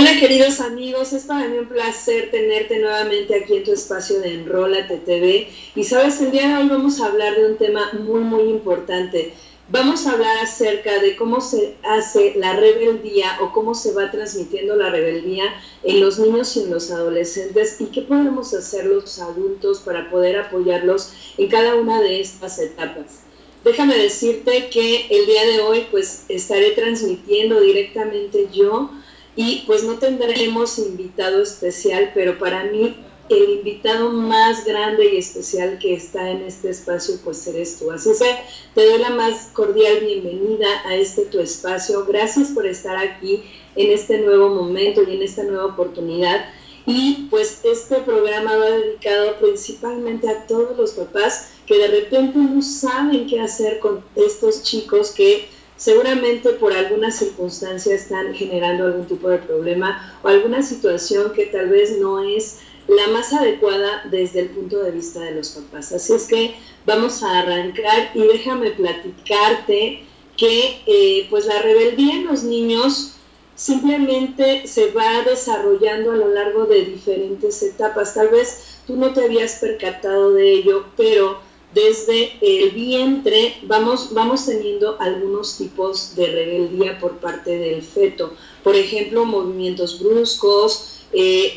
Hola queridos amigos, es para mí un placer tenerte nuevamente aquí en tu espacio de Enrólate TV. Y sabes, el día de hoy vamos a hablar de un tema muy importante. Vamos a hablar acerca de cómo se hace la rebeldía o cómo se va transmitiendo la rebeldía en los niños y en los adolescentes y qué podemos hacer los adultos para poder apoyarlos en cada una de estas etapas. Déjame decirte que el día de hoy pues estaré transmitiendo directamente yo y pues no tendremos invitado especial, pero para mí el invitado más grande y especial que está en este espacio pues eres tú. Así que te doy la más cordial bienvenida a este tu espacio. Gracias por estar aquí en este nuevo momento y en esta nueva oportunidad. Y pues este programa va dedicado principalmente a todos los papás que de repente no saben qué hacer con estos chicos que seguramente por alguna circunstancia están generando algún tipo de problema o alguna situación que tal vez no es la más adecuada desde el punto de vista de los papás. Así es que vamos a arrancar y déjame platicarte que pues la rebeldía en los niños simplemente se va desarrollando a lo largo de diferentes etapas. Tal vez tú no te habías percatado de ello, pero desde el vientre vamos teniendo algunos tipos de rebeldía por parte del feto. Por ejemplo, movimientos bruscos,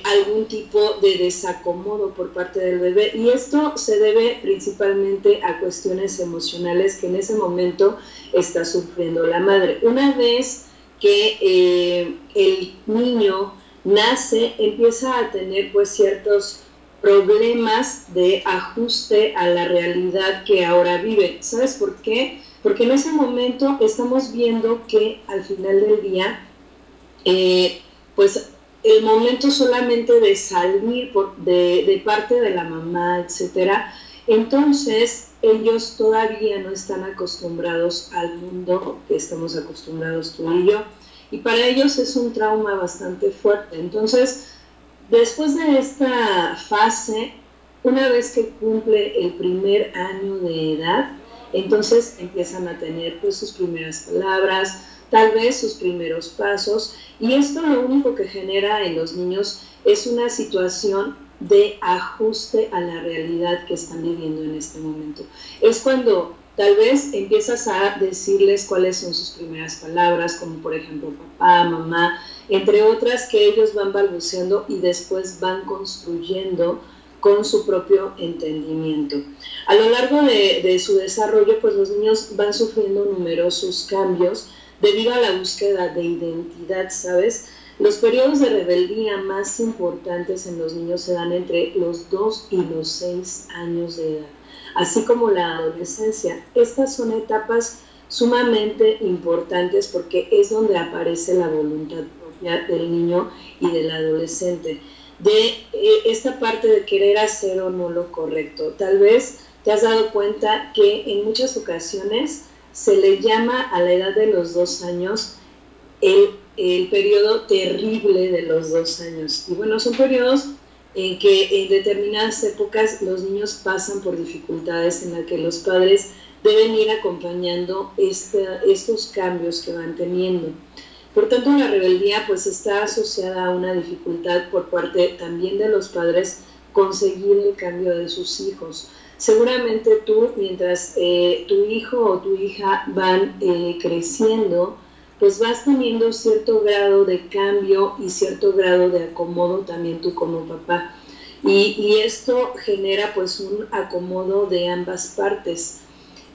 algún tipo de desacomodo por parte del bebé. Y esto se debe principalmente a cuestiones emocionales que en ese momento está sufriendo la madre. Una vez que el niño nace, empieza a tener pues ciertos problemas de ajuste a la realidad que ahora vive. ¿Sabes por qué? Porque en ese momento estamos viendo que al final del día, pues el momento solamente de salir de parte de la mamá, etcétera, entonces ellos todavía no están acostumbrados al mundo que estamos acostumbrados tú y yo, y para ellos es un trauma bastante fuerte. Entonces, después de esta fase, una vez que cumple el primer año de edad, entonces empiezan a tener pues sus primeras palabras, tal vez sus primeros pasos, y esto lo único que genera en los niños es una situación de ajuste a la realidad que están viviendo en este momento. Es cuando tal vez empiezas a decirles cuáles son sus primeras palabras, como por ejemplo papá, mamá, entre otras que ellos van balbuceando y después van construyendo con su propio entendimiento. A lo largo de su desarrollo, pues los niños van sufriendo numerosos cambios debido a la búsqueda de identidad, ¿sabes? Los periodos de rebeldía más importantes en los niños se dan entre los 2 y los 6 años de edad, así como la adolescencia. Estas son etapas sumamente importantes porque es donde aparece la voluntad propia del niño y del adolescente, de esta parte de querer hacer o no lo correcto. Tal vez te has dado cuenta que en muchas ocasiones se le llama a la edad de los 2 años el periodo terrible de los 2 años. Y bueno, son periodos en que en determinadas épocas los niños pasan por dificultades en las que los padres deben ir acompañando estos cambios que van teniendo. Por tanto, la rebeldía pues está asociada a una dificultad por parte también de los padres conseguir el cambio de sus hijos. Seguramente tú, mientras tu hijo o tu hija van creciendo, pues vas teniendo cierto grado de cambio y cierto grado de acomodo también tú como papá. Y esto genera pues un acomodo de ambas partes.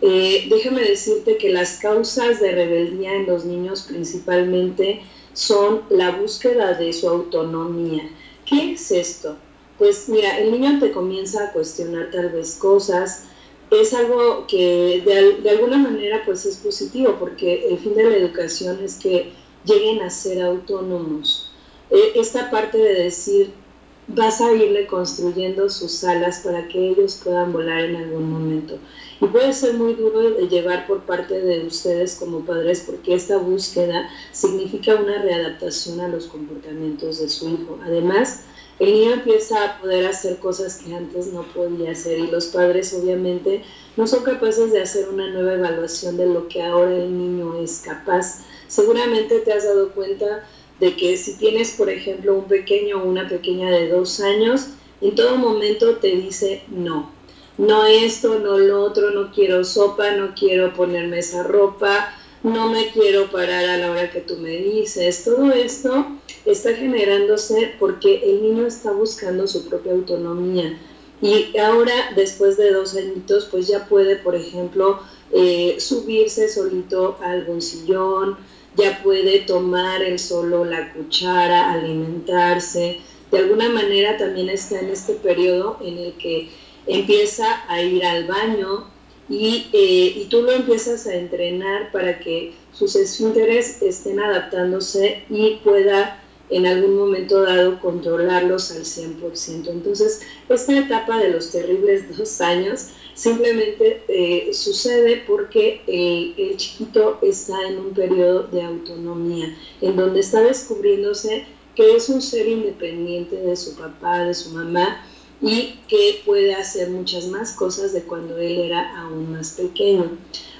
Déjame decirte que las causas de rebeldía en los niños principalmente son la búsqueda de su autonomía. ¿Qué es esto? Pues mira, el niño te comienza a cuestionar tal vez cosas. Es algo que de alguna manera pues es positivo, porque el fin de la educación es que lleguen a ser autónomos. Esta parte de decir, vas a irle construyendo sus alas para que ellos puedan volar en algún momento. Y puede ser muy duro de llevar por parte de ustedes como padres, porque esta búsqueda significa una readaptación a los comportamientos de su hijo. Además, el niño empieza a poder hacer cosas que antes no podía hacer, y los padres obviamente no son capaces de hacer una nueva evaluación de lo que ahora el niño es capaz. Seguramente te has dado cuenta de que si tienes, por ejemplo, un pequeño o una pequeña de 2 años, en todo momento te dice no. No esto, no lo otro, no quiero sopa, no quiero ponerme esa ropa, no me quiero parar a la hora que tú me dices. Todo esto está generándose porque el niño está buscando su propia autonomía. Y ahora, después de 2 añitos, pues ya puede, por ejemplo, subirse solito a algún sillón, ya puede tomar él solo la cuchara, alimentarse. De alguna manera también está en este periodo en el que empieza a ir al baño y tú lo empiezas a entrenar para que sus esfínteres estén adaptándose y pueda en algún momento dado controlarlos al 100%. Entonces, esta etapa de los terribles 2 años simplemente sucede porque el chiquito está en un periodo de autonomía, en donde está descubriéndose que es un ser independiente de su papá, de su mamá, y que puede hacer muchas más cosas de cuando él era aún más pequeño.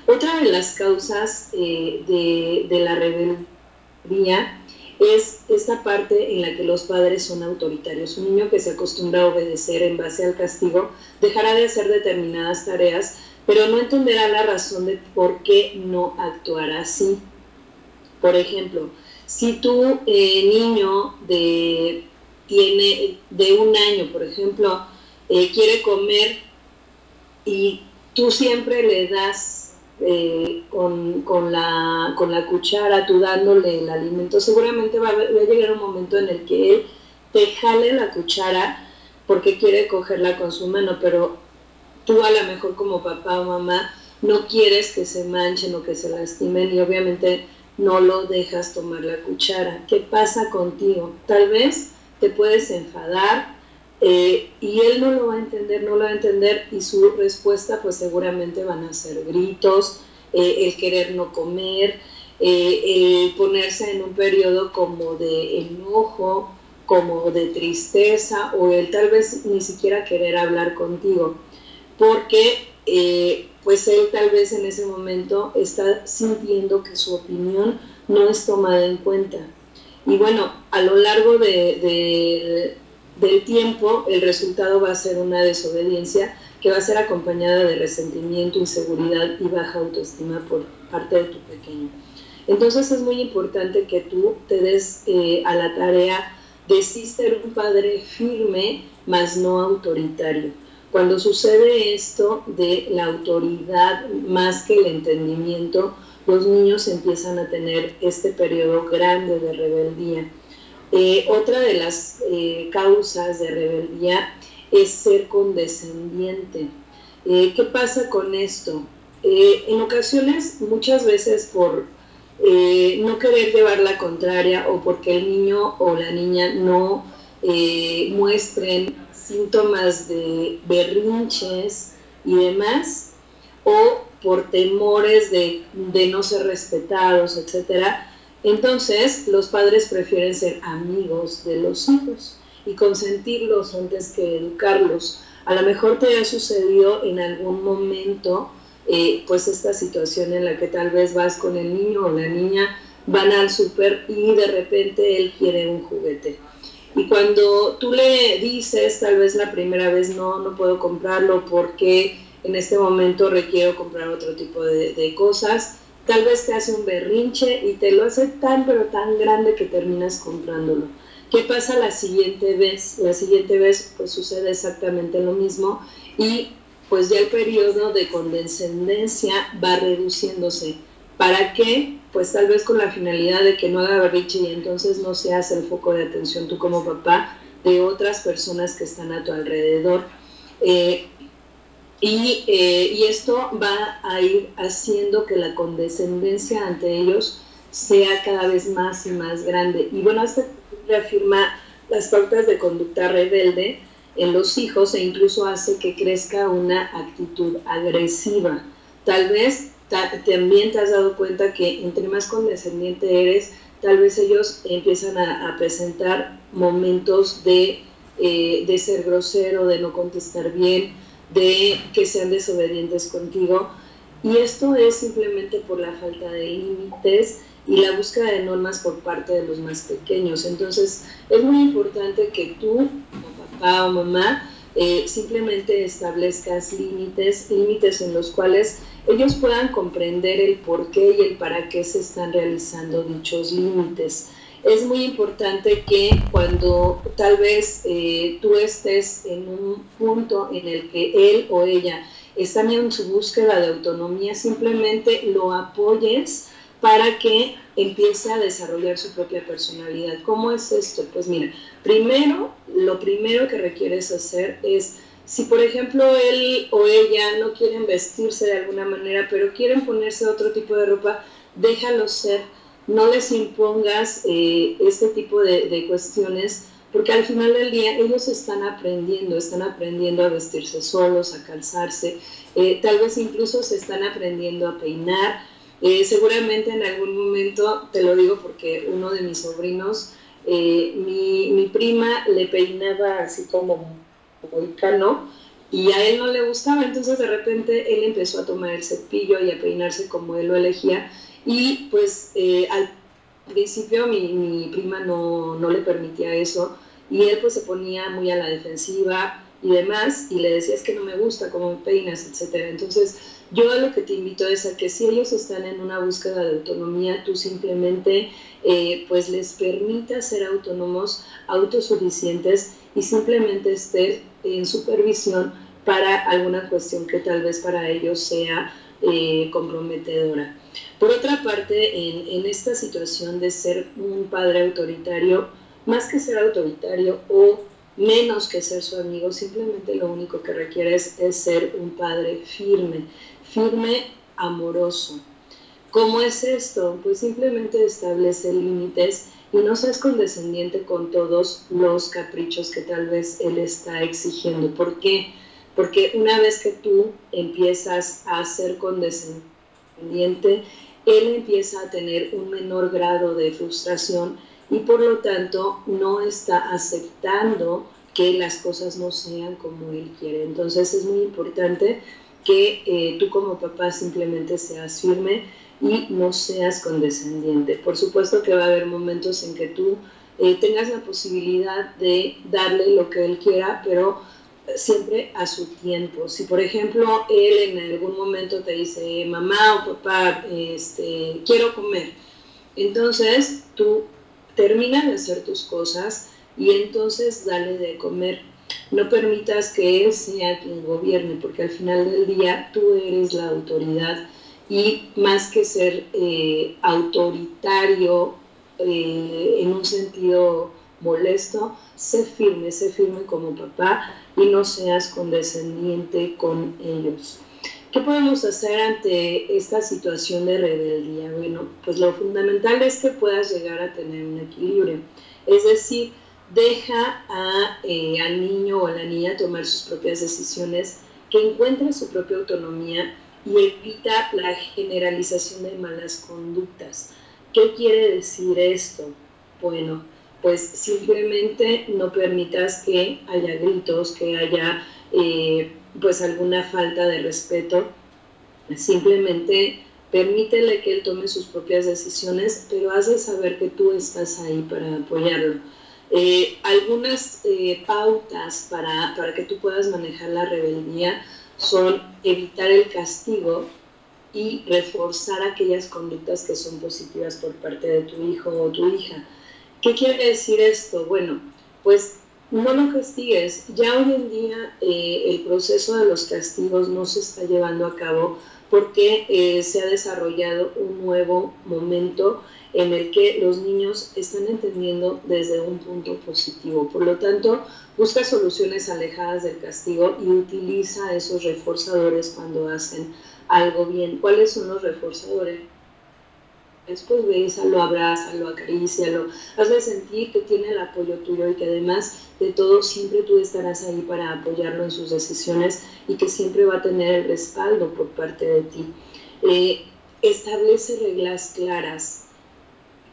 Otra de las causas de la rebeldía es esta parte en la que los padres son autoritarios. Un niño que se acostumbra a obedecer en base al castigo dejará de hacer determinadas tareas, pero no entenderá la razón de por qué no actuará así. Por ejemplo, si tu niño tiene de 1 año, por ejemplo, quiere comer y tú siempre le das con la cuchara, tú dándole el alimento, seguramente va a llegar un momento en el que él te jale la cuchara porque quiere cogerla con su mano, pero tú a lo mejor como papá o mamá no quieres que se manchen o que se lastimen y obviamente no lo dejas tomar la cuchara. ¿Qué pasa contigo? Tal vez te puedes enfadar y él no lo va a entender y su respuesta pues seguramente van a ser gritos, el querer no comer, el ponerse en un periodo como de enojo, como de tristeza o el tal vez ni siquiera querer hablar contigo porque pues él tal vez en ese momento está sintiendo que su opinión no es tomada en cuenta. Y bueno, a lo largo del tiempo el resultado va a ser una desobediencia que va a ser acompañada de resentimiento, inseguridad y baja autoestima por parte de tu pequeño. Entonces es muy importante que tú te des a la tarea de sí ser un padre firme, mas no autoritario. Cuando sucede esto de la autoridad más que el entendimiento, los niños empiezan a tener este periodo grande de rebeldía. Otra de las causas de rebeldía es ser condescendiente. ¿Qué pasa con esto? En ocasiones, muchas veces por no querer llevar la contraria o porque el niño o la niña no muestren síntomas de berrinches y demás, o por temores de no ser respetados, etcétera. Entonces, los padres prefieren ser amigos de los hijos y consentirlos antes que educarlos. A lo mejor te ha sucedido en algún momento pues esta situación en la que tal vez vas con el niño o la niña, van al súper y de repente él quiere un juguete. Y cuando tú le dices, tal vez la primera vez no puedo comprarlo porque en este momento requiero comprar otro tipo de cosas, tal vez te hace un berrinche y te lo hace tan pero tan grande que terminas comprándolo. ¿Qué pasa la siguiente vez? La siguiente vez pues sucede exactamente lo mismo y pues ya el periodo de condescendencia va reduciéndose. ¿Para qué? Pues tal vez con la finalidad de que no haga berrinche y entonces no seas el foco de atención tú como papá de otras personas que están a tu alrededor. Y esto va a ir haciendo que la condescendencia ante ellos sea cada vez más y más grande. Y bueno, esto reafirma las pautas de conducta rebelde en los hijos e incluso hace que crezca una actitud agresiva. Tal vez también te has dado cuenta que entre más condescendiente eres, tal vez ellos empiezan a presentar momentos de ser grosero, de no contestar bien, de que sean desobedientes contigo. Y esto es simplemente por la falta de límites y la búsqueda de normas por parte de los más pequeños. Entonces, es muy importante que tú, como papá o mamá, simplemente establezcas límites en los cuales ellos puedan comprender el por qué y el para qué se están realizando dichos límites. Es muy importante que cuando tal vez tú estés en un punto en el que él o ella están en su búsqueda de autonomía, simplemente lo apoyes para que empiece a desarrollar su propia personalidad. ¿Cómo es esto? Pues mira, lo primero que requieres hacer es, si por ejemplo él o ella no quieren vestirse de alguna manera, pero quieren ponerse otro tipo de ropa, déjalo ser, no les impongas este tipo de cuestiones, porque al final del día ellos están aprendiendo a vestirse solos, a calzarse, tal vez incluso se están aprendiendo a peinar. Seguramente en algún momento, te lo digo porque uno de mis sobrinos, mi prima le peinaba así como cano y a él no le gustaba, entonces de repente él empezó a tomar el cepillo y a peinarse como él lo elegía, y pues al principio mi prima no le permitía eso, y él pues se ponía muy a la defensiva y demás, y le decía, es que no me gusta cómo me peinas, etcétera. Entonces yo lo que te invito es a que si ellos están en una búsqueda de autonomía, tú simplemente pues les permitas ser autónomos, autosuficientes, y simplemente esté en supervisión para alguna cuestión que tal vez para ellos sea comprometedora. Por otra parte, en esta situación de ser un padre autoritario, más que ser autoritario o menos que ser su amigo, simplemente lo único que requieres es ser un padre firme, amoroso. ¿Cómo es esto? Pues simplemente establece límites y no seas condescendiente con todos los caprichos que tal vez él está exigiendo. ¿Por qué? Porque una vez que tú empiezas a ser condescendiente, él empieza a tener un menor grado de frustración y por lo tanto no está aceptando que las cosas no sean como él quiere. Entonces es muy importante que tú como papá simplemente seas firme y no seas condescendiente. Por supuesto que va a haber momentos en que tú tengas la posibilidad de darle lo que él quiera, pero siempre a su tiempo. Si por ejemplo él en algún momento te dice, mamá o papá, quiero comer, entonces tú termina de hacer tus cosas y entonces dale de comer. No permitas que él sea quien gobierne, porque al final del día tú eres la autoridad, y más que ser autoritario en un sentido molesto, sé firme como papá y no seas condescendiente con ellos. ¿Qué podemos hacer ante esta situación de rebeldía? Bueno, pues lo fundamental es que puedas llegar a tener un equilibrio, es decir, deja al niño o a la niña tomar sus propias decisiones, que encuentre su propia autonomía y evita la generalización de malas conductas. ¿Qué quiere decir esto? Bueno, pues simplemente no permitas que haya gritos, que haya pues alguna falta de respeto. Simplemente permítele que él tome sus propias decisiones, pero haz de saber que tú estás ahí para apoyarlo. Algunas pautas para que tú puedas manejar la rebeldía son evitar el castigo y reforzar aquellas conductas que son positivas por parte de tu hijo o tu hija. ¿Qué quiere decir esto? Bueno, pues no lo castigues. Ya hoy en día el proceso de los castigos no se está llevando a cabo porque se ha desarrollado un nuevo momento en el que los niños están entendiendo desde un punto positivo. Por lo tanto, busca soluciones alejadas del castigo y utiliza esos reforzadores cuando hacen algo bien. ¿Cuáles son los reforzadores? Después bésalo, abrázalo, acarícialo, hazle sentir que tiene el apoyo tuyo y que además de todo siempre tú estarás ahí para apoyarlo en sus decisiones y que siempre va a tener el respaldo por parte de ti. Establece reglas claras.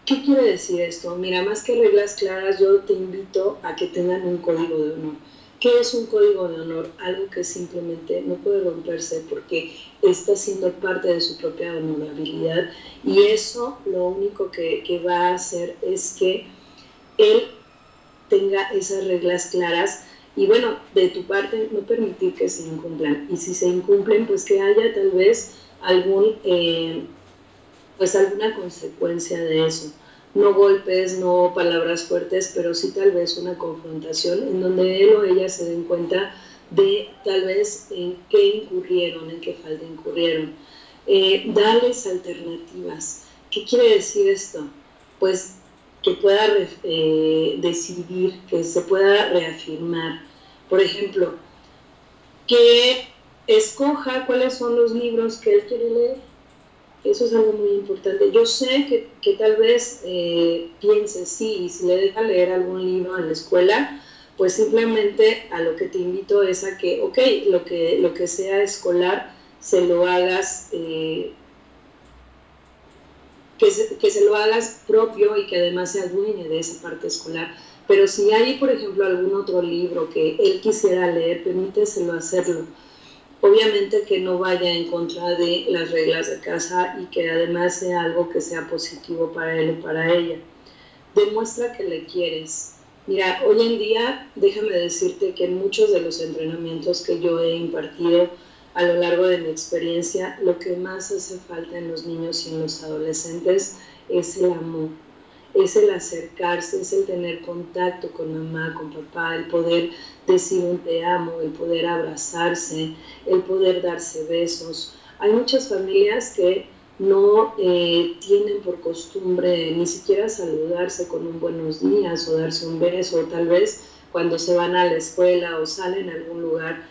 ¿Qué quiere decir esto? Mira, más que reglas claras, yo te invito a que tengan un código de honor. ¿Qué es un código de honor? Algo que simplemente no puede romperse porque está siendo parte de su propia honorabilidad, y eso lo único que va a hacer es que él tenga esas reglas claras y, bueno, de tu parte no permitir que se incumplan, y si se incumplen, pues que haya tal vez pues alguna consecuencia de eso. No golpes, no palabras fuertes, pero sí tal vez una confrontación en donde él o ella se den cuenta de tal vez en qué incurrieron, en qué falta incurrieron. Darles alternativas. ¿Qué quiere decir esto? Pues que pueda decidir, que se pueda reafirmar. Por ejemplo, que escoja cuáles son los libros que él quiere leer. Eso es algo muy importante. Yo sé que tal vez pienses, sí, y si le deja leer algún libro en la escuela, pues simplemente a lo que te invito es a que, ok, lo que sea escolar, se lo hagas, que se lo hagas propio y que además se adueñe de esa parte escolar. Pero si hay, por ejemplo, algún otro libro que él quisiera leer, permíteselo hacerlo. Obviamente que no vaya en contra de las reglas de casa y que además sea algo que sea positivo para él o para ella. Demuestra que le quieres. Mira, hoy en día, déjame decirte que en muchos de los entrenamientos que yo he impartido a lo largo de mi experiencia, lo que más hace falta en los niños y en los adolescentes es el amor, es el acercarse, es el tener contacto con mamá, con papá, el poder decir un te amo, el poder abrazarse, el poder darse besos. Hay muchas familias que no tienen por costumbre ni siquiera saludarse con un buenos días o darse un beso, o tal vez cuando se van a la escuela o salen a algún lugar,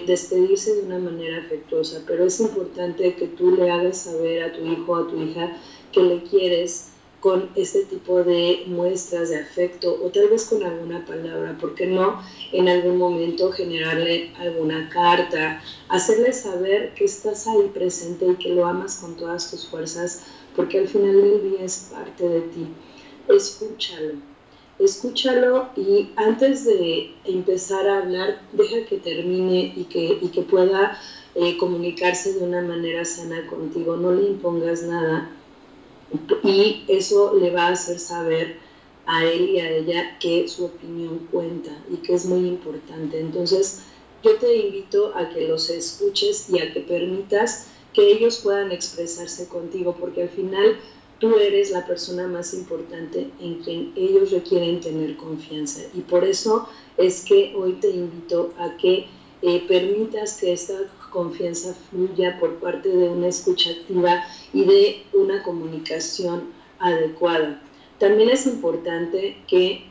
despedirse de una manera afectuosa. Pero es importante que tú le hagas saber a tu hijo o a tu hija que le quieres con este tipo de muestras de afecto, o tal vez con alguna palabra, ¿por qué no? En algún momento generarle alguna carta, hacerle saber que estás ahí presente y que lo amas con todas tus fuerzas, porque al final del día es parte de ti. Escúchalo, escúchalo, y antes de empezar a hablar, deja que termine y que pueda comunicarse de una manera sana contigo. No le impongas nada, y eso le va a hacer saber a él y a ella que su opinión cuenta y que es muy importante. Entonces, yo te invito a que los escuches y a que permitas que ellos puedan expresarse contigo, porque al final tú eres la persona más importante en quien ellos requieren tener confianza. Y por eso es que hoy te invito a que permitas que esta confianza fluya por parte de una escucha activa y de una comunicación adecuada. También es importante que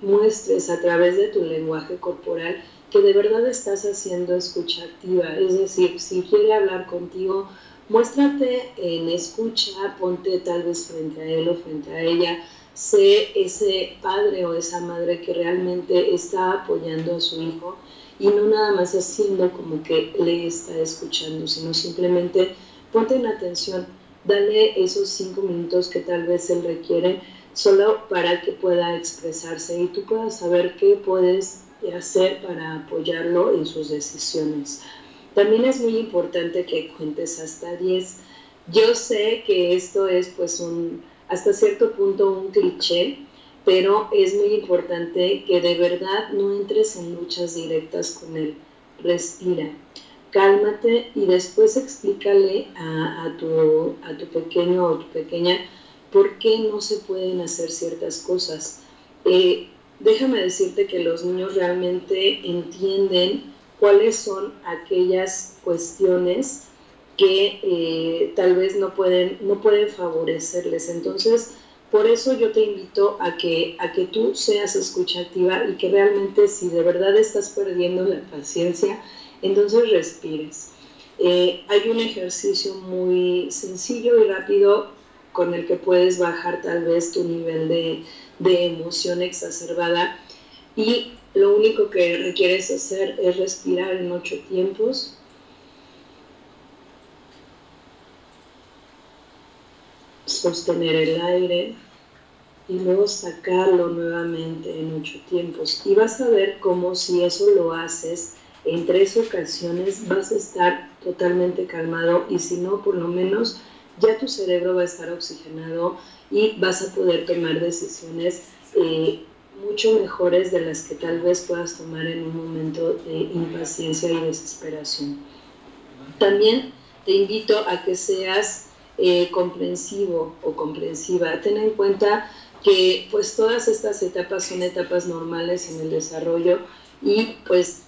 muestres a través de tu lenguaje corporal que de verdad estás haciendo escucha activa. Es decir, si quiere hablar contigo, muéstrate en escucha, ponte tal vez frente a él o frente a ella. Sé ese padre o esa madre que realmente está apoyando a su hijo y no nada más haciendo como que le está escuchando, sino simplemente ponte en atención, dale esos 5 minutos que tal vez él requiere solo para que pueda expresarse y tú puedas saber qué puedes hacer para apoyarlo en sus decisiones. También es muy importante que cuentes hasta 10. Yo sé que esto es pues hasta cierto punto un cliché, pero es muy importante que de verdad no entres en luchas directas con él. Respira, cálmate y después explícale a tu pequeño o tu pequeña por qué no se pueden hacer ciertas cosas. Déjame decirte que los niños realmente entienden cuáles son aquellas cuestiones que tal vez no pueden favorecerles. Entonces, por eso yo te invito a que tú seas escucha activa y que realmente, si de verdad estás perdiendo la paciencia, entonces respires. Hay un ejercicio muy sencillo y rápido con el que puedes bajar tal vez tu nivel de emoción exacerbada, y lo único que requieres hacer es respirar en 8 tiempos. Sostener el aire y luego sacarlo nuevamente en 8 tiempos. Y vas a ver cómo si eso lo haces en 3 ocasiones vas a estar totalmente calmado, y si no, por lo menos ya tu cerebro va a estar oxigenado y vas a poder tomar decisiones mucho mejores de las que tal vez puedas tomar en un momento de impaciencia y desesperación. También te invito a que seas comprensivo o comprensiva. Ten en cuenta que pues todas estas etapas son etapas normales en el desarrollo, y pues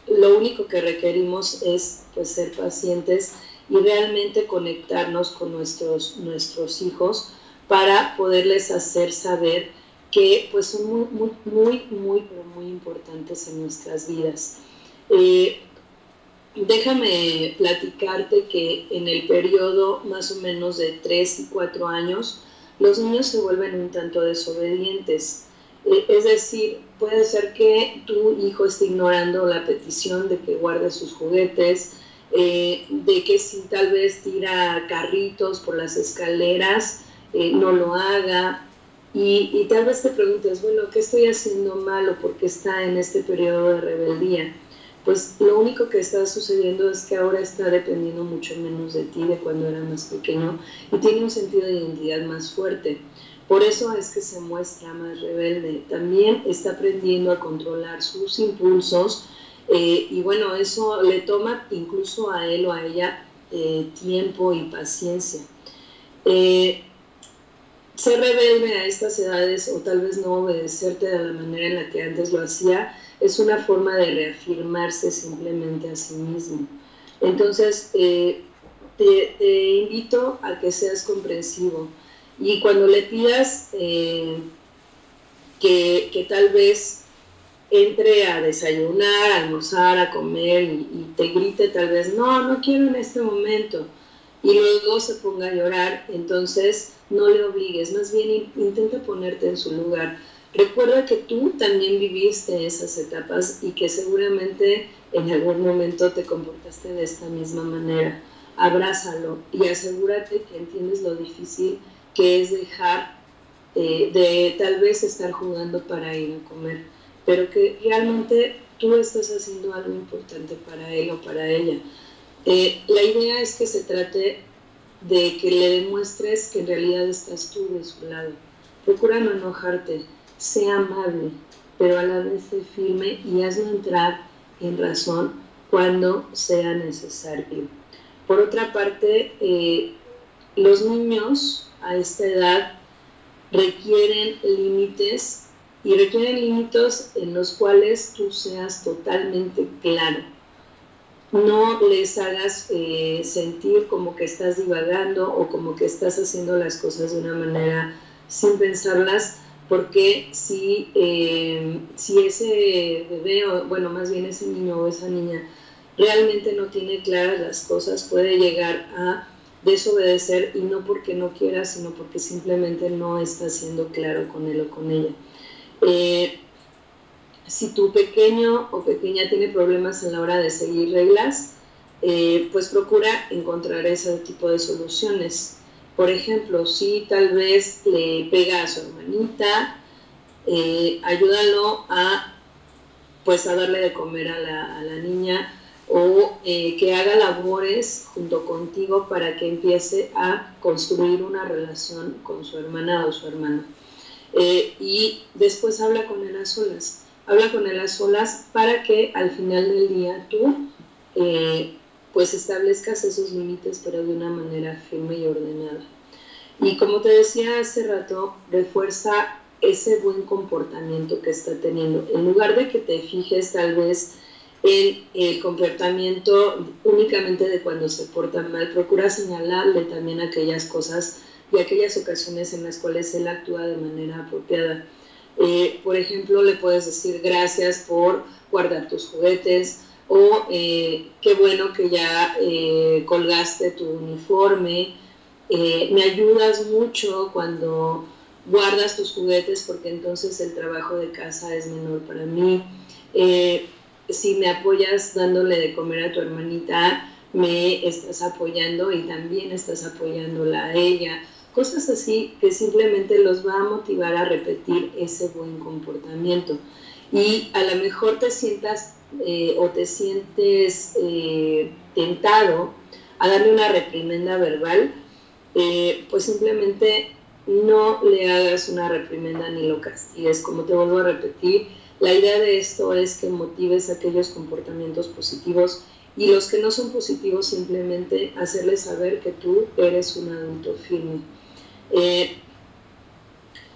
lo único que requerimos es pues ser pacientes y realmente conectarnos con nuestros hijos para poderles hacer saber que pues son muy importantes en nuestras vidas. Déjame platicarte que en el periodo más o menos de 3 y 4 años, los niños se vuelven un tanto desobedientes. Es decir, puede ser que tu hijo esté ignorando la petición de que guarde sus juguetes, de que si tal vez tira carritos por las escaleras, no lo haga, y tal vez te preguntes, bueno, ¿qué estoy haciendo mal o por qué está en este periodo de rebeldía? Pues lo único que está sucediendo es que ahora está dependiendo mucho menos de ti de cuando era más pequeño, y tiene un sentido de identidad más fuerte. Por eso es que se muestra más rebelde. También está aprendiendo a controlar sus impulsos, y bueno, eso le toma incluso a él o a ella tiempo y paciencia. Ser rebelde a estas edades, o tal vez no obedecerte de la manera en la que antes lo hacía, es una forma de reafirmarse simplemente a sí mismo. Entonces, te invito a que seas comprensivo, y cuando le pidas que tal vez entre a desayunar, a almorzar, a comer, y te grite tal vez, no quiero en este momento, y luego se ponga a llorar, entonces no le obligues, más bien intenta ponerte en su lugar. Recuerda que tú también viviste esas etapas y que seguramente en algún momento te comportaste de esta misma manera. Abrázalo y asegúrate que entiendes lo difícil que es dejar de tal vez estar jugando para ir a comer, pero que realmente tú estás haciendo algo importante para él o para ella. La idea es que se trate de que le demuestres que en realidad estás tú de su lado. Procura no enojarte, sé amable, pero a la vez sé firme, y hazlo entrar en razón cuando sea necesario. Por otra parte, los niños a esta edad requieren límites, y requieren límites en los cuales tú seas totalmente claro. No les hagas sentir como que estás divagando o como que estás haciendo las cosas de una manera sin pensarlas, porque si ese bebé, o bueno, más bien ese niño o esa niña, realmente no tiene claras las cosas, puede llegar a desobedecer, y no porque no quiera, sino porque simplemente no está siendo claro con él o con ella. Si tu pequeño o pequeña tiene problemas a la hora de seguir reglas, pues procura encontrar ese tipo de soluciones. Por ejemplo, si tal vez le pega a su hermanita, ayúdalo pues a darle de comer a la niña, o que haga labores junto contigo para que empiece a construir una relación con su hermana o su hermano. Y después habla con él a solas. Habla con él a solas para que al final del día tú pues establezcas esos límites, pero de una manera firme y ordenada. Y como te decía hace rato, refuerza ese buen comportamiento que está teniendo. En lugar de que te fijes tal vez en el comportamiento únicamente de cuando se porta mal, procura señalarle también aquellas cosas y aquellas ocasiones en las cuales él actúa de manera apropiada. Por ejemplo, le puedes decir gracias por guardar tus juguetes, o qué bueno que ya colgaste tu uniforme, me ayudas mucho cuando guardas tus juguetes porque entonces el trabajo de casa es menor para mí, si me apoyas dándole de comer a tu hermanita, me estás apoyando y también estás apoyándola a ella. cosas así que simplemente los va a motivar a repetir ese buen comportamiento. Y a lo mejor te sientas o te sientes tentado a darle una reprimenda verbal, pues simplemente no le hagas una reprimenda ni lo castigues. Como te vuelvo a repetir, la idea de esto es que motives aquellos comportamientos positivos, y los que no son positivos simplemente hacerles saber que tú eres un adulto firme.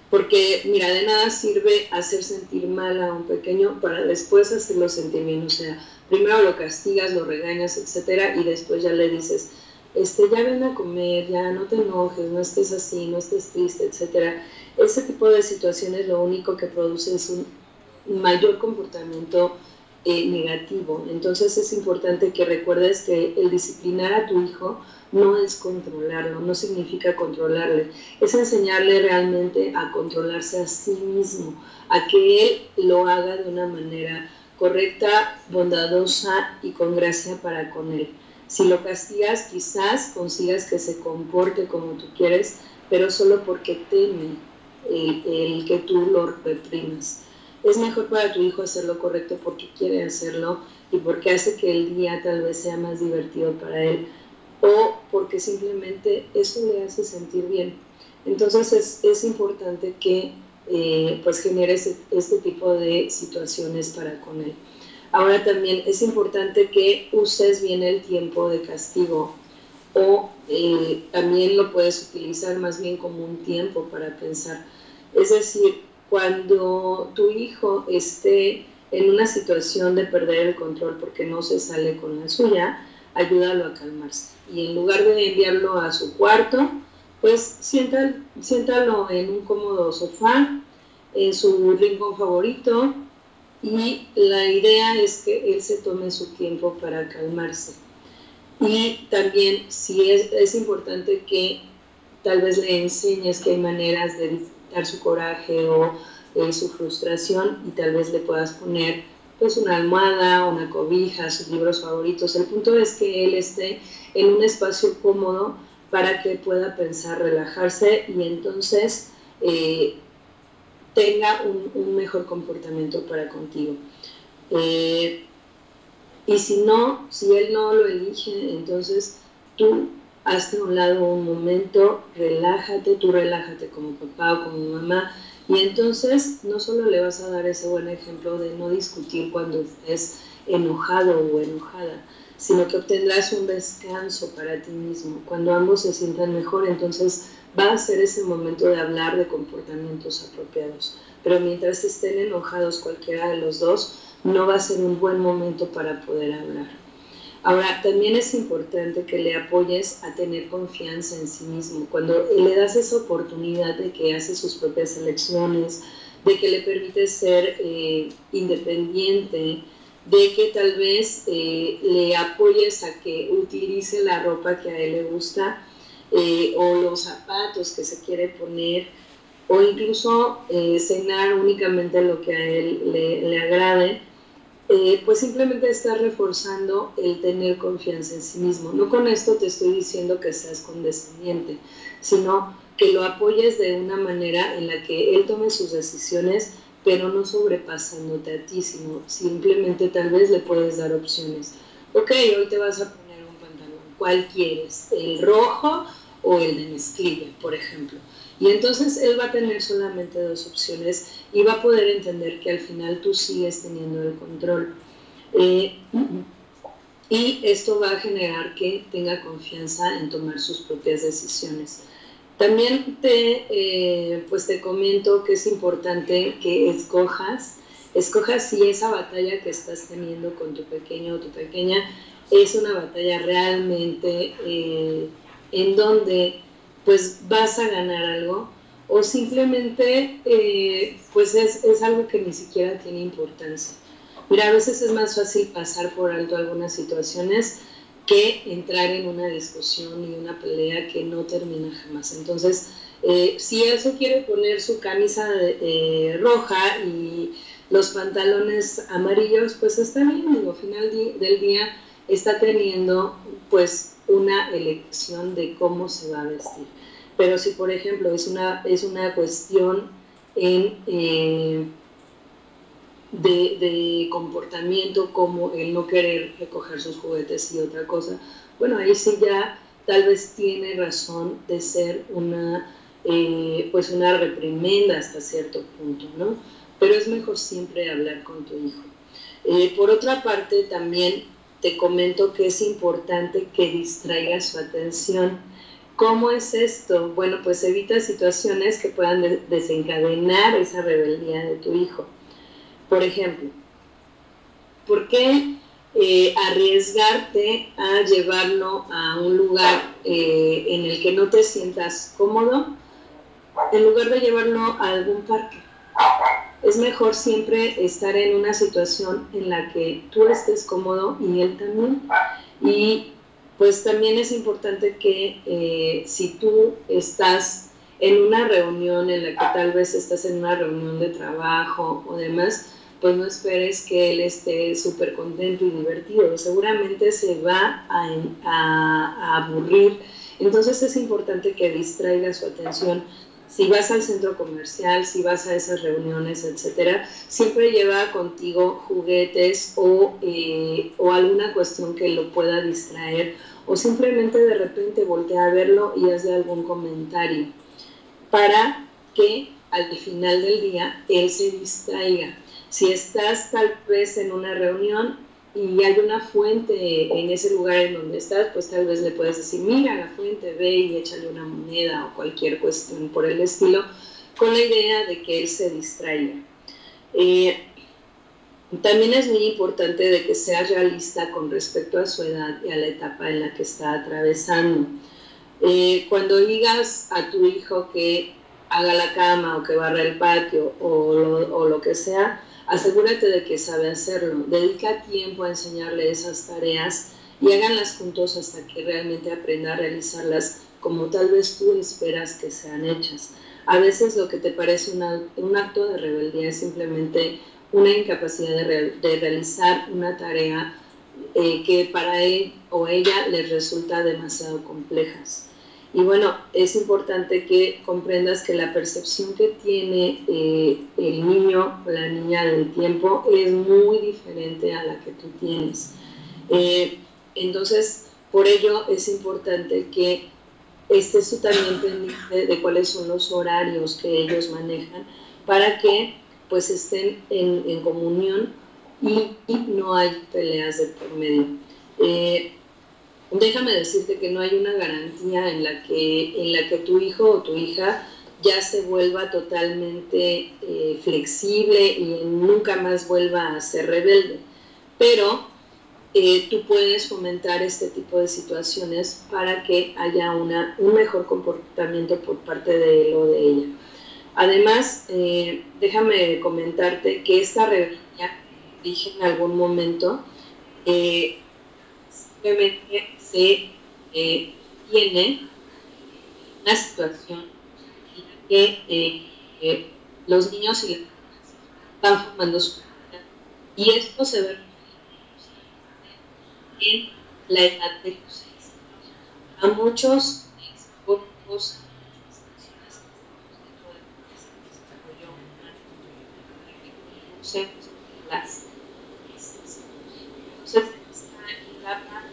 Porque, mira, de nada sirve hacer sentir mal a un pequeño para después hacerlo sentir bien. O sea, primero lo castigas, lo regañas, etcétera, y después ya le dices, ya ven a comer, ya no te enojes, no estés así, no estés triste, etcétera. Ese tipo de situaciones lo único que produce es un mayor comportamiento negativo. Entonces es importante que recuerdes que el disciplinar a tu hijo no es controlarlo, no significa controlarle, es enseñarle realmente a controlarse a sí mismo, a que él lo haga de una manera correcta, bondadosa y con gracia para con él. Si lo castigas, quizás consigas que se comporte como tú quieres, pero solo porque teme el que tú lo reprimas. Es mejor para tu hijo hacer lo correcto porque quiere hacerlo y porque hace que el día tal vez sea más divertido para él, o porque simplemente eso le hace sentir bien. Entonces es importante que pues generes este tipo de situaciones para con él. Ahora también es importante que uses bien el tiempo de castigo, o también lo puedes utilizar más bien como un tiempo para pensar. Es decir, cuando tu hijo esté en una situación de perder el control porque no se sale con la suya, ayúdalo a calmarse. Y en lugar de enviarlo a su cuarto, pues siéntalo en un cómodo sofá, en su rincón favorito, y la idea es que él se tome su tiempo para calmarse. Y también sí es importante que tal vez le enseñes que hay maneras de disfrutar su coraje o su frustración, y tal vez le puedas poner pues una almohada, una cobija, sus libros favoritos. El punto es que él esté en un espacio cómodo para que pueda pensar, relajarse, y entonces tenga un mejor comportamiento para contigo. Y si él no lo elige, entonces tú hazte a un lado un momento, tú relájate como papá o como mamá, y entonces no solo le vas a dar ese buen ejemplo de no discutir cuando estés enojado o enojada, sino que obtendrás un descanso para ti mismo. Cuando ambos se sientan mejor, entonces va a ser ese momento de hablar de comportamientos apropiados. Pero mientras estén enojados cualquiera de los dos, no va a ser un buen momento para poder hablar. Ahora, también es importante que le apoyes a tener confianza en sí mismo. Cuando le das esa oportunidad de que hace sus propias elecciones, de que le permites ser independiente, de que tal vez le apoyes a que utilice la ropa que a él le gusta, o los zapatos que se quiere poner, o incluso cenar únicamente lo que a él le agrade, pues simplemente estás reforzando el tener confianza en sí mismo. No con esto te estoy diciendo que seas condescendiente, sino que lo apoyes de una manera en la que él tome sus decisiones, pero no sobrepasándote a ti, sino simplemente tal vez le puedes dar opciones. Ok, hoy te vas a poner un pantalón, ¿cuál quieres? ¿El rojo o el de mezclilla, por ejemplo? Y entonces él va a tener solamente dos opciones y va a poder entender que al final tú sigues teniendo el control. Y esto va a generar que tenga confianza en tomar sus propias decisiones. También pues te comento que es importante que escojas si esa batalla que estás teniendo con tu pequeño o tu pequeña es una batalla realmente en donde pues vas a ganar algo, o simplemente pues es algo que ni siquiera tiene importancia. Mira, a veces es más fácil pasar por alto algunas situaciones que entrar en una discusión y una pelea que no termina jamás. Entonces, si él se quiere poner su camisa roja y los pantalones amarillos, pues está bien, digo, al final del día está teniendo pues una elección de cómo se va a vestir. Pero si por ejemplo es una cuestión de comportamiento, como el no querer recoger sus juguetes y otra cosa, bueno, ahí sí ya tal vez tiene razón de ser pues una reprimenda hasta cierto punto, ¿no? Pero es mejor siempre hablar con tu hijo. Por otra parte, también te comento que es importante que distraigas su atención. ¿Cómo es esto? Bueno, pues evita situaciones que puedan desencadenar esa rebeldía de tu hijo. Por ejemplo, ¿por qué arriesgarte a llevarlo a un lugar en el que no te sientas cómodo, en lugar de llevarlo a algún parque? Es mejor siempre estar en una situación en la que tú estés cómodo y él también. Y pues también es importante que si tú estás en una reunión en la que tal vez estás en una reunión de trabajo o demás, pues no esperes que él esté súper contento y divertido. Seguramente se va a aburrir. Entonces es importante que distraiga su atención. Si vas al centro comercial, si vas a esas reuniones, etcétera, siempre lleva contigo juguetes o alguna cuestión que lo pueda distraer, o simplemente de repente voltea a verlo y hazle algún comentario para que al final del día él se distraiga. Si estás tal vez en una reunión y hay una fuente en ese lugar en donde estás, pues tal vez le puedes decir, mira la fuente, ve y échale una moneda o cualquier cuestión por el estilo, con la idea de que él se distraiga. También es muy importante de que seas realista con respecto a su edad y a la etapa en la que está atravesando. Cuando digas a tu hijo que haga la cama o que barra el patio o lo que sea, asegúrate de que sabe hacerlo. Dedica tiempo a enseñarle esas tareas y háganlas juntos hasta que realmente aprenda a realizarlas como tal vez tú esperas que sean hechas. A veces lo que te parece un acto de rebeldía es simplemente una incapacidad de realizar una tarea que para él o ella les resulta demasiado complejas. Y bueno, es importante que comprendas que la percepción que tiene el niño o la niña del tiempo es muy diferente a la que tú tienes. Entonces, por ello es importante que estés tú también pendiente de cuáles son los horarios que ellos manejan para que pues estén en comunión y no hay peleas de por medio. Déjame decirte que no hay una garantía en la que tu hijo o tu hija ya se vuelva totalmente flexible y nunca más vuelva a ser rebelde, pero tú puedes fomentar este tipo de situaciones para que haya un mejor comportamiento por parte de él o de ella. Además, déjame comentarte que esta rebeldía, dije en algún momento, simplemente se tiene una situación en la que los niños y las niñas están formando su vida, y esto se ve en la edad de los 6. A muchos grupos las entonces esta etapa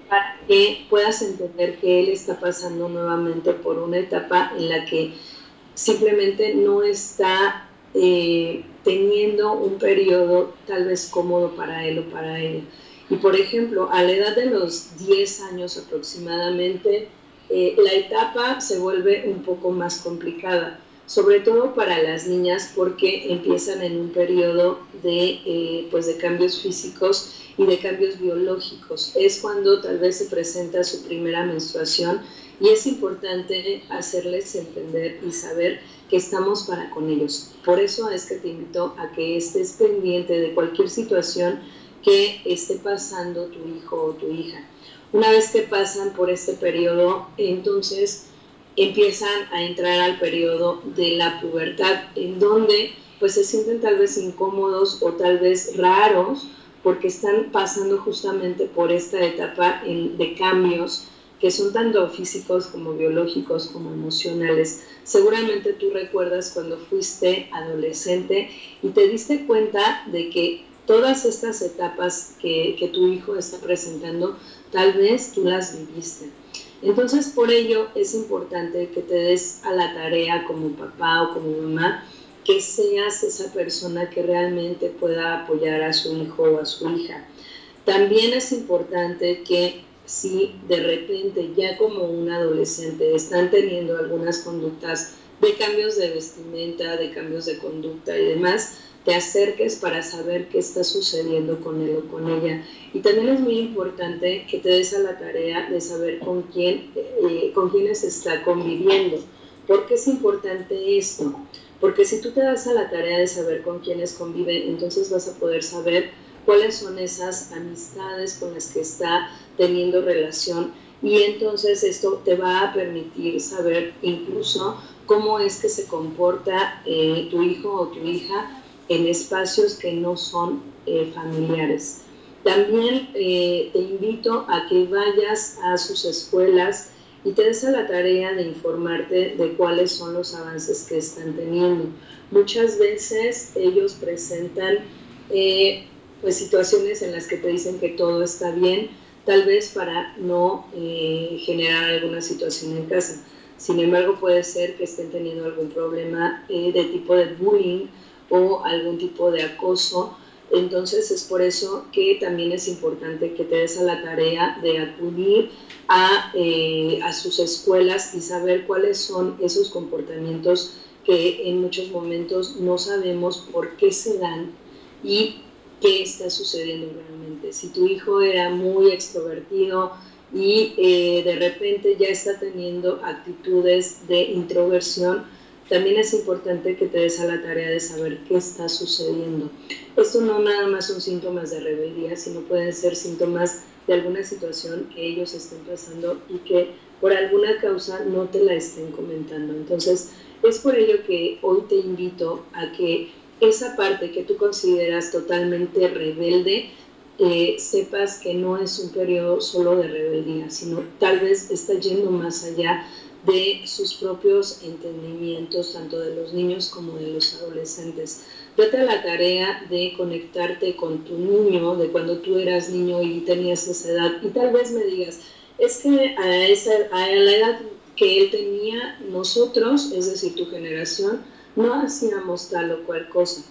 para que puedas entender que él está pasando nuevamente por una etapa en la que simplemente no está teniendo un periodo tal vez cómodo para él o para ella. Y por ejemplo, a la edad de los 10 años aproximadamente, la etapa se vuelve un poco más complicada, sobre todo para las niñas, porque empiezan en un periodo pues de cambios físicos y de cambios biológicos. Es cuando tal vez se presenta su primera menstruación y es importante hacerles entender y saber que estamos para con ellos. Por eso es que te invito a que estés pendiente de cualquier situación que esté pasando tu hijo o tu hija. Una vez que pasan por este periodo, entonces empiezan a entrar al periodo de la pubertad, en donde pues se sienten tal vez incómodos o tal vez raros porque están pasando justamente por esta etapa de cambios que son tanto físicos como biológicos como emocionales. Seguramente tú recuerdas cuando fuiste adolescente y te diste cuenta de que todas estas etapas que tu hijo está presentando, tal vez tú las viviste. Entonces, por ello es importante que te des a la tarea como papá o como mamá, que seas esa persona que realmente pueda apoyar a su hijo o a su hija. También es importante que si de repente ya como un adolescente están teniendo algunas conductas de cambios de vestimenta, de cambios de conducta y demás, te acerques para saber qué está sucediendo con él o con ella. Y también es muy importante que te des a la tarea de saber con quiénes está conviviendo. ¿Por qué es importante esto? Porque si tú te das a la tarea de saber con quiénes conviven, entonces vas a poder saber cuáles son esas amistades con las que está teniendo relación, y entonces esto te va a permitir saber incluso cómo es que se comporta tu hijo o tu hija en espacios que no son familiares. También te invito a que vayas a sus escuelas y te des a la tarea de informarte de cuáles son los avances que están teniendo. Muchas veces ellos presentan pues situaciones en las que te dicen que todo está bien, tal vez para no generar alguna situación en casa. Sin embargo, puede ser que estén teniendo algún problema de tipo de bullying o algún tipo de acoso. Entonces es por eso que también es importante que te des a la tarea de acudir a sus escuelas y saber cuáles son esos comportamientos que en muchos momentos no sabemos por qué se dan y qué está sucediendo realmente. Si tu hijo era muy extrovertido y de repente ya está teniendo actitudes de introversión, también es importante que te des a la tarea de saber qué está sucediendo. Esto no nada más son síntomas de rebeldía, sino pueden ser síntomas de alguna situación que ellos estén pasando y que por alguna causa no te la estén comentando. Entonces, es por ello que hoy te invito a que esa parte que tú consideras totalmente rebelde, sepas que no es un periodo solo de rebeldía, sino tal vez está yendo más allá de sus propios entendimientos, tanto de los niños como de los adolescentes. Date a la tarea de conectarte con tu niño, de cuando tú eras niño y tenías esa edad, y tal vez me digas, es que a la edad que él tenía, nosotros, es decir, tu generación, no hacíamos tal o cual cosa,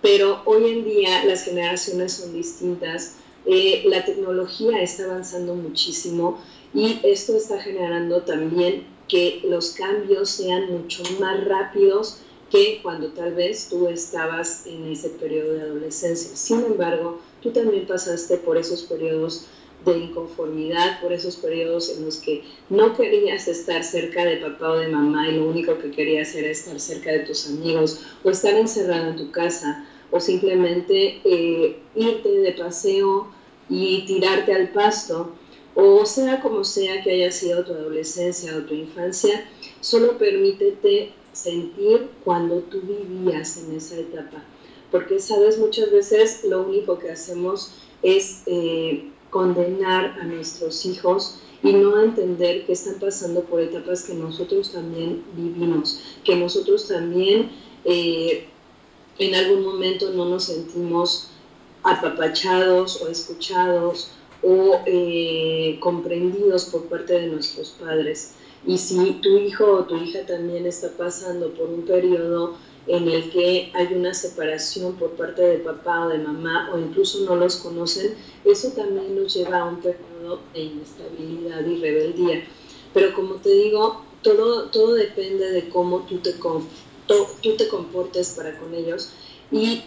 pero hoy en día las generaciones son distintas, la tecnología está avanzando muchísimo y esto está generando también que los cambios sean mucho más rápidos que cuando tal vez tú estabas en ese periodo de adolescencia. Sin embargo, tú también pasaste por esos periodos de inconformidad, por esos periodos en los que no querías estar cerca de papá o de mamá y lo único que querías era estar cerca de tus amigos o estar encerrado en tu casa o simplemente irte de paseo y tirarte al pasto, o sea como sea que haya sido tu adolescencia o tu infancia, solo permítete sentir cuando tú vivías en esa etapa, porque sabes, muchas veces lo único que hacemos es condenar a nuestros hijos y no entender que están pasando por etapas que nosotros también vivimos, que nosotros también en algún momento no nos sentimos apapachados o escuchados o comprendidos por parte de nuestros padres. Y si tu hijo o tu hija también está pasando por un periodo en el que hay una separación por parte de papá o de mamá o incluso no los conocen, eso también nos lleva a un periodo de inestabilidad y rebeldía. Pero como te digo, todo depende de cómo tú te comportes para con ellos y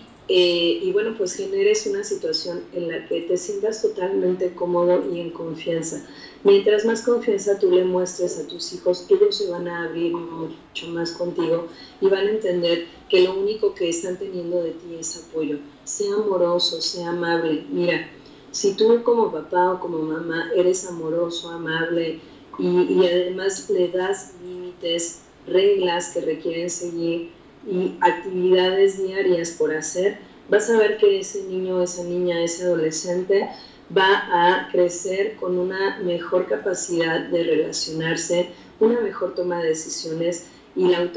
bueno, pues generes una situación en la que te sientas totalmente cómodo y en confianza. Mientras más confianza tú le muestres a tus hijos, ellos se van a abrir mucho más contigo y van a entender que lo único que están teniendo de ti es apoyo. Sea amoroso, sea amable. Mira, si tú como papá o como mamá eres amoroso, amable y además le das límites, reglas que requieren seguir, y actividades diarias por hacer, vas a ver que ese niño, esa niña, ese adolescente va a crecer con una mejor capacidad de relacionarse, una mejor toma de decisiones y la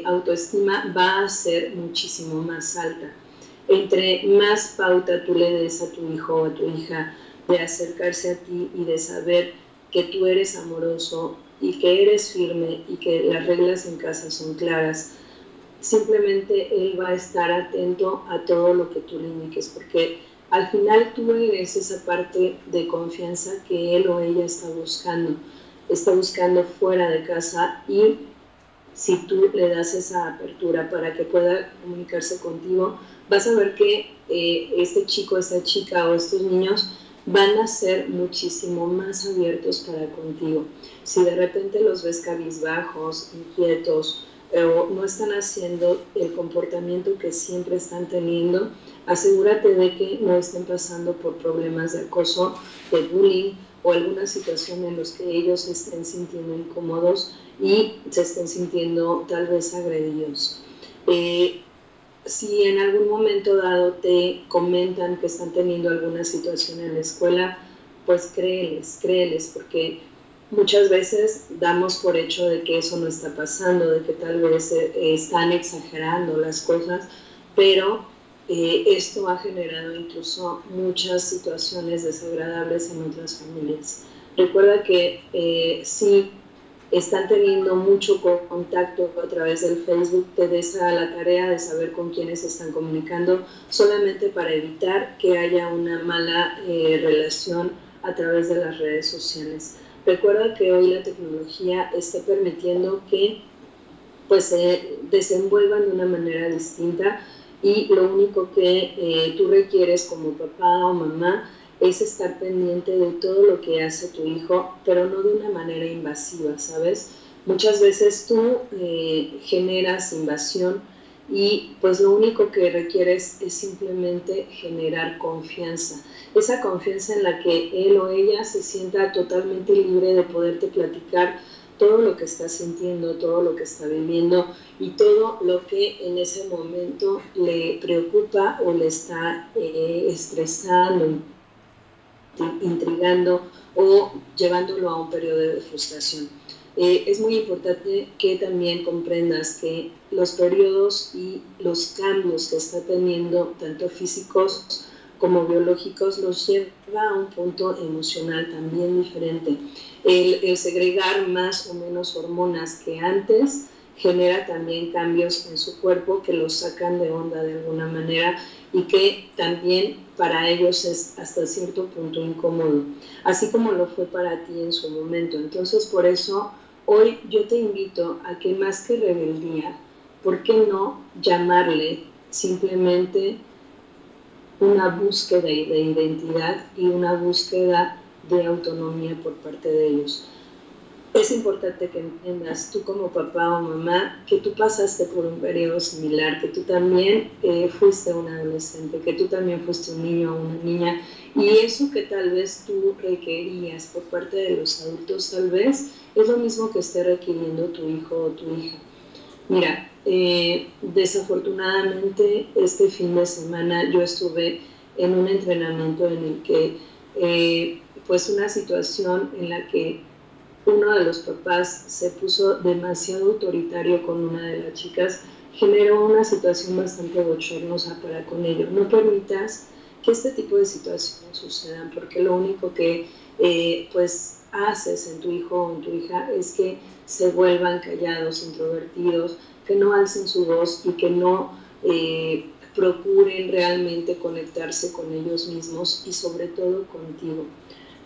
autoestima va a ser muchísimo más alta. Entre más pauta tú le des a tu hijo o a tu hija de acercarse a ti y de saber que tú eres amoroso y que eres firme y que las reglas en casa son claras, simplemente él va a estar atento a todo lo que tú le indiques, porque al final tú eres esa parte de confianza que él o ella está buscando fuera de casa, y si tú le das esa apertura para que pueda comunicarse contigo, vas a ver que este chico, esta chica o estos niños van a ser muchísimo más abiertos para contigo. Si de repente los ves cabizbajos, inquietos, o no están haciendo el comportamiento que siempre están teniendo, asegúrate de que no estén pasando por problemas de acoso, de bullying o alguna situación en los que ellos se estén sintiendo incómodos y se estén sintiendo tal vez agredidos. Si en algún momento dado te comentan que están teniendo alguna situación en la escuela, pues créeles, porque muchas veces damos por hecho de que eso no está pasando, de que tal vez están exagerando las cosas, pero esto ha generado incluso muchas situaciones desagradables en otras familias. Recuerda que si están teniendo mucho contacto a través del Facebook, te des a la tarea de saber con quiénes están comunicando, solamente para evitar que haya una mala relación a través de las redes sociales. Recuerda que hoy la tecnología está permitiendo que pues, se desenvuelvan de una manera distinta, y lo único que tú requieres como papá o mamá es estar pendiente de todo lo que hace tu hijo, pero no de una manera invasiva, ¿sabes? Muchas veces tú generas invasión y pues lo único que requieres es simplemente generar confianza. Esa confianza en la que él o ella se sienta totalmente libre de poderte platicar todo lo que está sintiendo, todo lo que está viviendo y todo lo que en ese momento le preocupa o le está estresando, intrigando o llevándolo a un periodo de frustración. Es muy importante que también comprendas que los periodos y los cambios que está teniendo, tanto físicos como biológicos, los lleva a un punto emocional también diferente. El segregar más o menos hormonas que antes genera también cambios en su cuerpo que los sacan de onda de alguna manera y que también para ellos es hasta cierto punto incómodo, así como lo fue para ti en su momento. Entonces, por eso, hoy yo te invito a que más que rebeldía, ¿por qué no llamarle simplemente una búsqueda de identidad y una búsqueda de autonomía por parte de ellos? Es importante que entiendas, tú como papá o mamá, que tú pasaste por un periodo similar, que tú también fuiste un adolescente, que tú también fuiste un niño o una niña, y eso que tal vez tú requerías por parte de los adultos, tal vez es lo mismo que esté requiriendo tu hijo o tu hija. Mira, desafortunadamente este fin de semana yo estuve en un entrenamiento en el que pues una situación en la que uno de los papás se puso demasiado autoritario con una de las chicas, generó una situación bastante bochornosa para con ellos. No permitas que este tipo de situaciones sucedan, porque lo único que pues haces en tu hijo o en tu hija es que se vuelvan callados, introvertidos, que no alcen su voz y que no procuren realmente conectarse con ellos mismos y sobre todo contigo.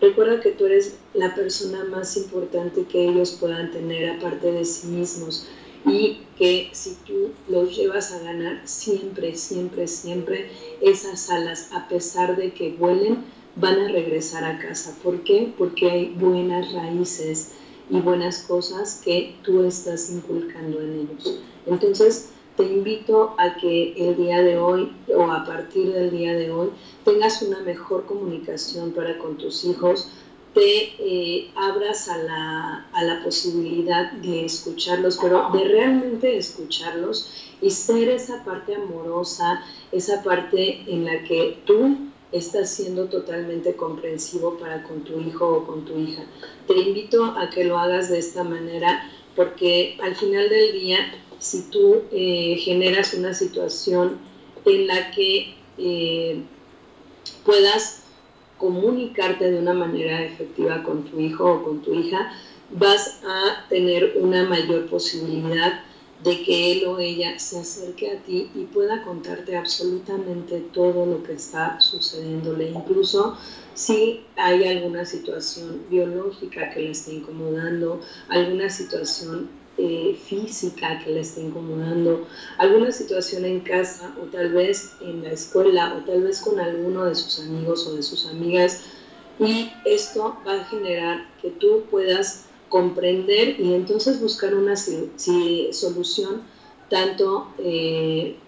Recuerda que tú eres la persona más importante que ellos puedan tener aparte de sí mismos, y que si tú los llevas a ganar, siempre, siempre, siempre esas alas, a pesar de que vuelen, van a regresar a casa. ¿Por qué? Porque hay buenas raíces y buenas cosas que tú estás inculcando en ellos. Entonces, te invito a que el día de hoy o a partir del día de hoy tengas una mejor comunicación para con tus hijos, te abras a la posibilidad de escucharlos, pero de realmente escucharlos y ser esa parte amorosa, esa parte en la que tú estás siendo totalmente comprensivo para con tu hijo o con tu hija. Te invito a que lo hagas de esta manera, porque al final del día, si tú generas una situación en la que puedas comunicarte de una manera efectiva con tu hijo o con tu hija, vas a tener una mayor posibilidad de que él o ella se acerque a ti y pueda contarte absolutamente todo lo que está sucediéndole, incluso si hay alguna situación biológica que le esté incomodando, alguna situación física que le esté incomodando, alguna situación en casa o tal vez en la escuela o tal vez con alguno de sus amigos o de sus amigas, y esto va a generar que tú puedas comprender y entonces buscar una solución tanto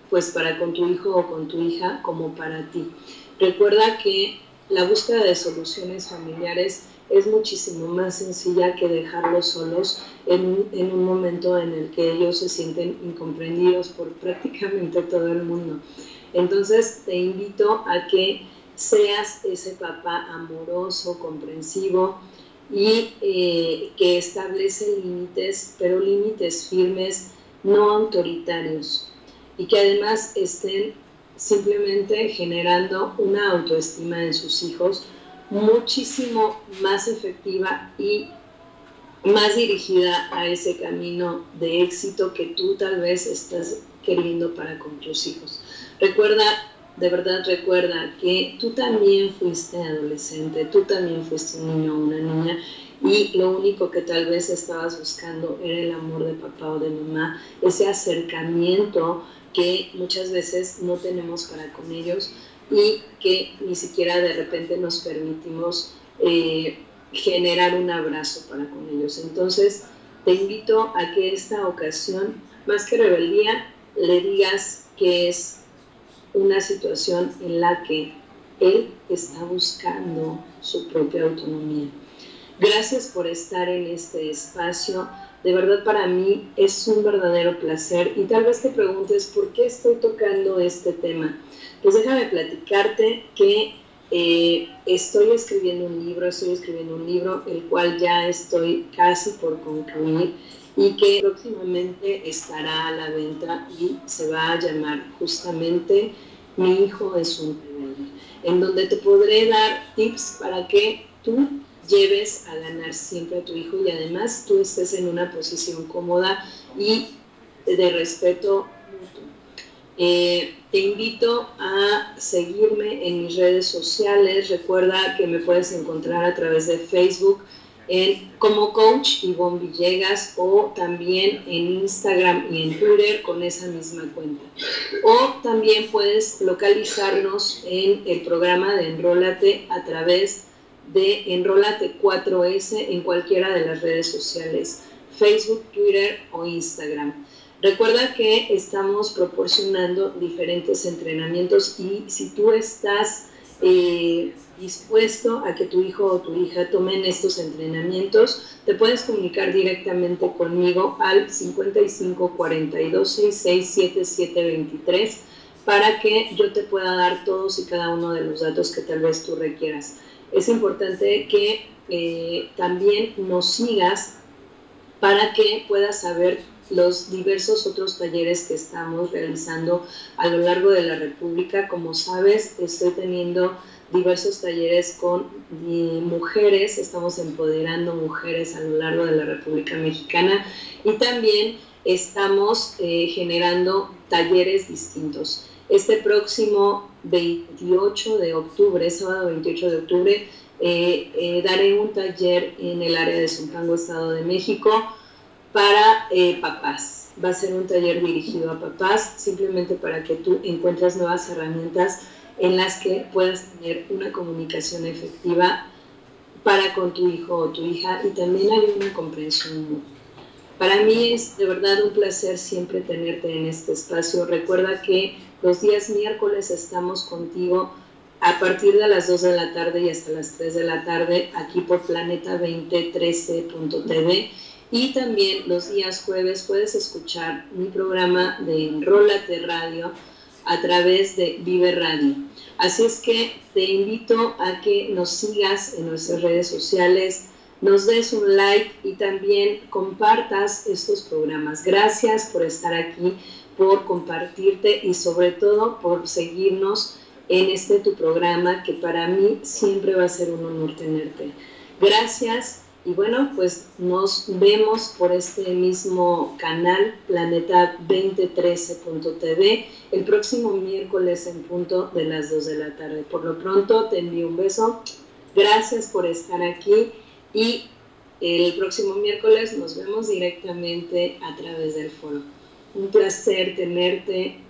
pues para con tu hijo o con tu hija como para ti. Recuerda que la búsqueda de soluciones familiares es muchísimo más sencilla que dejarlos solos en un momento en el que ellos se sienten incomprendidos por prácticamente todo el mundo. Entonces te invito a que seas ese papá amoroso, comprensivo y que establece límites, pero límites firmes, no autoritarios, y que además estén simplemente generando una autoestima en sus hijos muchísimo más efectiva y más dirigida a ese camino de éxito que tú tal vez estás queriendo para con tus hijos. Recuerda, de verdad recuerda que tú también fuiste adolescente, tú también fuiste un niño o una niña, y lo único que tal vez estabas buscando era el amor de papá o de mamá, ese acercamiento que muchas veces no tenemos para con ellos y que ni siquiera de repente nos permitimos generar un abrazo para con ellos. Entonces te invito a que esta ocasión, más que rebeldía, le digas que es una situación en la que él está buscando su propia autonomía. Gracias por estar en este espacio. De verdad, para mí es un verdadero placer, y tal vez te preguntes por qué estoy tocando este tema. Pues déjame platicarte que estoy escribiendo un libro, el cual ya estoy casi por concluir y que próximamente estará a la venta y se va a llamar justamente Mi hijo es un rebelde, en donde te podré dar tips para que tú lleves a ganar siempre a tu hijo y además tú estés en una posición cómoda y de respeto mutuo. Te invito a seguirme en mis redes sociales. Recuerda que me puedes encontrar a través de Facebook como Coach Ivonne Villegas, o también en Instagram y en Twitter con esa misma cuenta. O también puedes localizarnos en el programa de Enrólate a través de Enrólate 4S en cualquiera de las redes sociales, Facebook, Twitter o Instagram. Recuerda que estamos proporcionando diferentes entrenamientos, y si tú estás dispuesto a que tu hijo o tu hija tomen estos entrenamientos, te puedes comunicar directamente conmigo al 55 42 66 77 23 para que yo te pueda dar todos y cada uno de los datos que tal vez tú requieras. Es importante que también nos sigas para que puedas saber los diversos otros talleres que estamos realizando a lo largo de la República. Como sabes, estoy teniendo diversos talleres con mujeres, estamos empoderando mujeres a lo largo de la República Mexicana, y también estamos generando talleres distintos. Este próximo 28 de octubre, sábado 28 de octubre, daré un taller en el área de Zumpango, Estado de México, para papás. Va a ser un taller dirigido a papás, simplemente para que tú encuentres nuevas herramientas en las que puedas tener una comunicación efectiva para con tu hijo o tu hija, y también hay una comprensión mutua. Para mí es de verdad un placer siempre tenerte en este espacio. Recuerda que los días miércoles estamos contigo a partir de las 2 de la tarde y hasta las 3 de la tarde, aquí por planeta2013.tv. Y también los días jueves puedes escuchar mi programa de Enrólate Radio a través de Vive Radio. Así es que te invito a que nos sigas en nuestras redes sociales, nos des un like y también compartas estos programas. Gracias por estar aquí, por compartirte y sobre todo por seguirnos en este tu programa, que para mí siempre va a ser un honor tenerte. Gracias. Y bueno, pues nos vemos por este mismo canal, planeta2013.tv, el próximo miércoles en punto de las 2 de la tarde. Por lo pronto te envío un beso, gracias por estar aquí y el próximo miércoles nos vemos directamente a través del foro. Un placer tenerte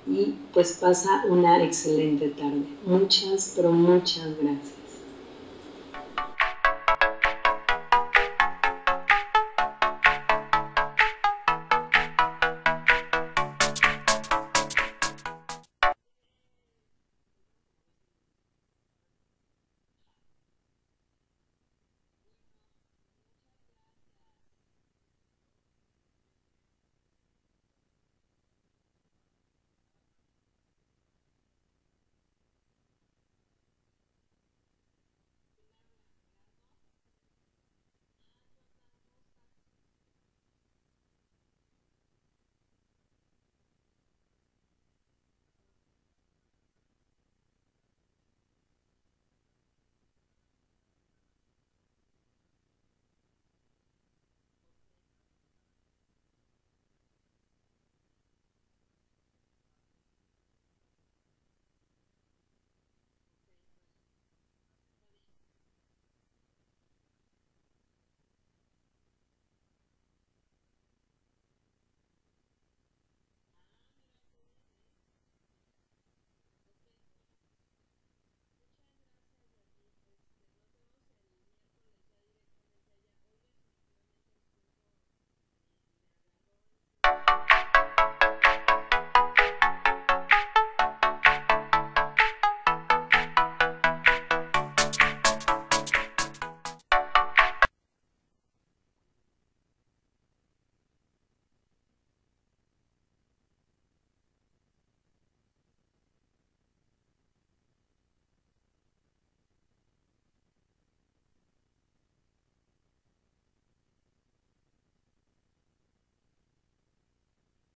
y pues pasa una excelente tarde. Muchas, pero muchas gracias.